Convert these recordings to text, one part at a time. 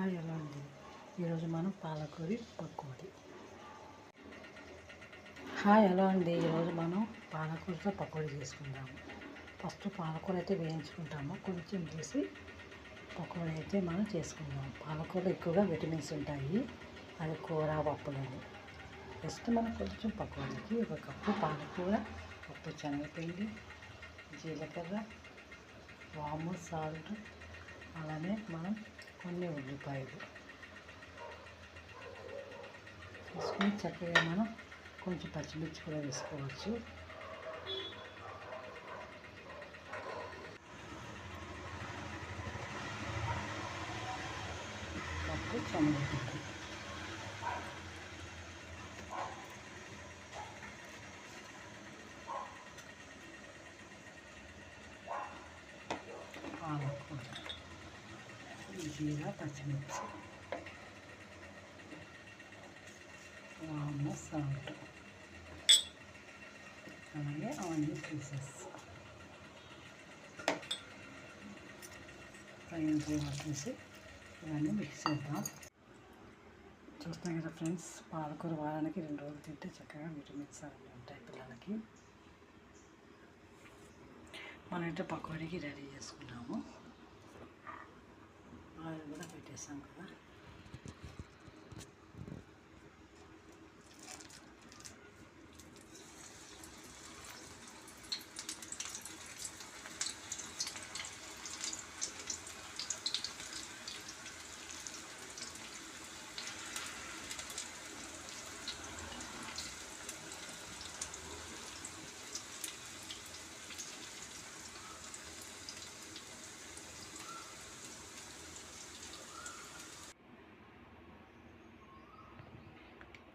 Hi ఎలా అండి. ఈరోజు మనం పాలకూర పకోడీ. ఈరోజు మనం పాలకూరతో పకోడీ చేసుకుందాము. ఫస్ట్ పాలకూర అయితే వేయించుకుంటాము, కొంచెం తీసి పకోడీ అయితే మనం చేసుకుందాం. పాలకూర ఎక్కువగా విటమిన్స్ ఉంటాయి, అది కూర పప్పులని. ఫస్ట్ మనం కొంచెం పకోడీకి 1 కప్పు పాలకూర, కప్పు శనగపిండి, జీలకర్ర, వాము, సాల్ట్, అలానే మనం కొన్ని ఉల్లిపాయలు తీసుకుని చక్కగా మనం కొంచెం పచ్చిమిర్చి కూడా వేసుకోవచ్చు. కప్పు శనగపిండి, పాలకూర, జీరా, పచ్చిమిర్చి, వాము, సాల్ట్, అలాగే ఆనియన్ పీసెస్, పైన వేసి ఇవన్నీ మిక్స్ చేద్దాం. చూస్తాం కదా ఫ్రెండ్స్, పాలకూర వారానికి 2 రోజులు తింటే చక్కగా విటమిన్స్ అన్నీ ఉంటాయి పిల్లలకి. మనం అయితే పకోడీకి రెడీ చేసుకున్నాము. ఆయిల్ కూడా పెట్టేసాం కదా.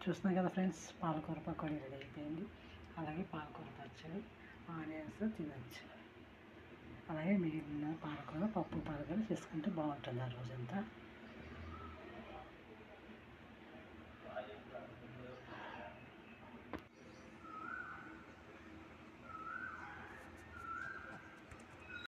చూస్తున్నాం కదా ఫ్రెండ్స్, పాలకూర పకోడీ రెడీ అయిపోయింది. అలాగే పాలకూర పచ్చడి, ఆనియన్స్ తినచ్చు. అలాగే మిగిలిన పాలకూర పప్పు పాలకూర చేసుకుంటే బాగుంటుంది ఆ రోజంతా.